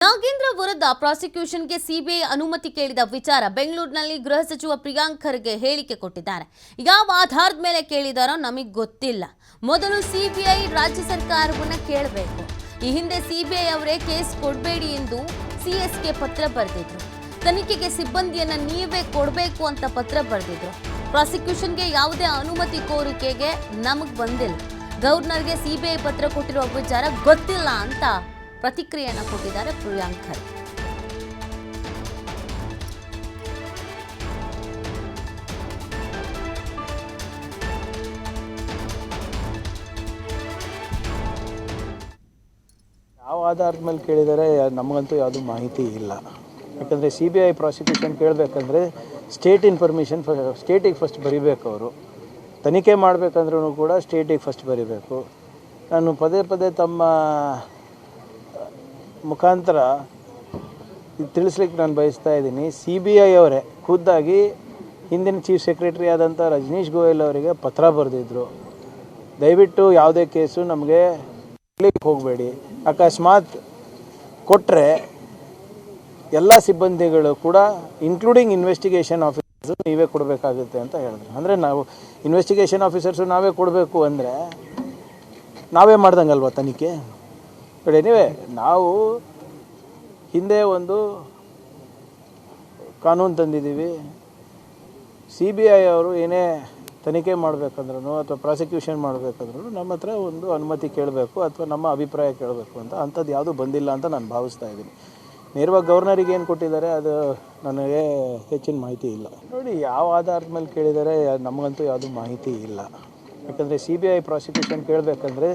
ನಾಗೇಂದ್ರ ವಿರುದ್ಧ ಪ್ರಾಸಿಕ್ಯೂಷನ್ಗೆ ಸಿಬಿಐ ಅನುಮತಿ ಕೇಳಿದ ವಿಚಾರ ಬೆಂಗಳೂರಿನಲ್ಲಿ ಗೃಹ ಸಚಿವ ಪ್ರಿಯಾಂಕ್ ಖರ್ಗೆ ಹೇಳಿಕೆ ಕೊಟ್ಟಿದ್ದಾರೆ. ಯಾವ ಆಧಾರದ ಮೇಲೆ ಕೇಳಿದಾರೋ ನಮಗೆ ಗೊತ್ತಿಲ್ಲ. ಮೊದಲು ಸಿಬಿಐ ರಾಜ್ಯ ಸರ್ಕಾರವನ್ನ ಕೇಳಬೇಕು. ಈ ಹಿಂದೆ ಸಿಬಿಐ ಅವರೇ ಕೇಸ್ ಕೊಡಬೇಡಿ ಎಂದು ಸಿಎಸ್ಗೆ ಪತ್ರ ಬರೆದಿದ್ರು. ತನಿಖೆಗೆ ಸಿಬ್ಬಂದಿಯನ್ನ ನೀವೇ ಕೊಡಬೇಕು ಅಂತ ಪತ್ರ ಬರೆದಿದ್ರು. ಪ್ರಾಸಿಕ್ಯೂಷನ್ಗೆ ಯಾವುದೇ ಅನುಮತಿ ಕೋರಿಕೆಗೆ ನಮಗೆ ಬಂದಿಲ್ಲ. ಗವರ್ನರ್ಗೆ ಸಿಬಿಐ ಪತ್ರ ಕೊಟ್ಟಿರುವ ವಿಚಾರ ಗೊತ್ತಿಲ್ಲ ಅಂತ ಪ್ರತಿಕ್ರಿಯೆಯನ್ನು ಕೊಟ್ಟಿದ್ದಾರೆ ಪ್ರಿಯಾಂಕ್ ಖರ್ಗೆ. ಯಾವ ಆಧಾರದ ಮೇಲೆ ಕೇಳಿದರೆ ನಮಗಂತೂ ಯಾವುದೂ ಮಾಹಿತಿ ಇಲ್ಲ. ಯಾಕಂದರೆ CBI ಪ್ರಾಸಿಕ್ಯೂಷನ್ ಕೇಳಬೇಕಂದ್ರೆ ಸ್ಟೇಟ್ ಇನ್ಫಾರ್ಮೇಷನ್ ಸ್ಟೇಟಿಗೆ ಫಸ್ಟ್ ಬರೀಬೇಕು. ಅವರು ತನಿಖೆ ಮಾಡಬೇಕಂದ್ರೂ ಕೂಡ ಸ್ಟೇಟಿಗೆ ಫಸ್ಟ್ ಬರೀಬೇಕು. ನಾನು ಪದೇ ಪದೇ ತಮ್ಮ ಮುಖಾಂತರ ತಿಳಿಸ್ಲಿಕ್ಕೆ ನಾನು ಬಯಸ್ತಾ ಇದ್ದೀನಿ. CBI ಅವರೇ ಖುದ್ದಾಗಿ ಹಿಂದಿನ ಚೀಫ್ ಸೆಕ್ರೆಟರಿ ಆದಂಥ ರಜನೀಶ್ ಗೋಯಲ್ ಅವರಿಗೆ ಪತ್ರ ಬರೆದಿದ್ದರು. ದಯವಿಟ್ಟು ಯಾವುದೇ ಕೇಸು ನಮಗೆ ಹೋಗಬೇಡಿ, ಅಕಸ್ಮಾತ್ ಕೊಟ್ಟರೆ ಎಲ್ಲ ಸಿಬ್ಬಂದಿಗಳು ಕೂಡ ಇನ್ಕ್ಲೂಡಿಂಗ್ ಇನ್ವೆಸ್ಟಿಗೇಷನ್ ಆಫೀಸರ್ಸು ನೀವೇ ಕೊಡಬೇಕಾಗುತ್ತೆ ಅಂತ ಹೇಳಿದ್ರು. ಅಂದರೆ ನಾವು ಇನ್ವೆಸ್ಟಿಗೇಷನ್ ಆಫೀಸರ್ಸು ನಾವೇ ಕೊಡಬೇಕು ಅಂದರೆ ನಾವೇ ಮಾಡ್ದಂಗಲ್ವ ತನಿಖೆ. ಬಟ್ ಎನಿವೆ, ನಾವು ಹಿಂದೆ ಒಂದು ಕಾನೂನು ತಂದಿದ್ದೀವಿ. CBI ಅವರು ಏನೇ ತನಿಖೆ ಮಾಡಬೇಕಂದ್ರೂ ಅಥವಾ ಪ್ರಾಸಿಕ್ಯೂಷನ್ ಮಾಡಬೇಕಂದ್ರೂ ನಮ್ಮ ಹತ್ರ ಒಂದು ಅನುಮತಿ ಕೇಳಬೇಕು ಅಥವಾ ನಮ್ಮ ಅಭಿಪ್ರಾಯ ಕೇಳಬೇಕು ಅಂತ. ಅಂಥದ್ದು ಯಾವುದೂ ಬಂದಿಲ್ಲ ಅಂತ ನಾನು ಭಾವಿಸ್ತಾ ಇದ್ದೀನಿ. ನೇರವಾಗಿ ಗವರ್ನರಿಗೆ ಏನು ಕೊಟ್ಟಿದ್ದಾರೆ ಅದು ನನಗೆ ಹೆಚ್ಚಿನ ಮಾಹಿತಿ ಇಲ್ಲ. ನೋಡಿ, ಯಾವ ಆಧಾರದ ಮೇಲೆ ಕೇಳಿದರೆ ನಮಗಂತೂ ಯಾವುದೂ ಮಾಹಿತಿ ಇಲ್ಲ. ಯಾಕಂದರೆ CBI ಪ್ರಾಸಿಕ್ಯೂಷನ್ ಕೇಳಬೇಕಂದ್ರೆ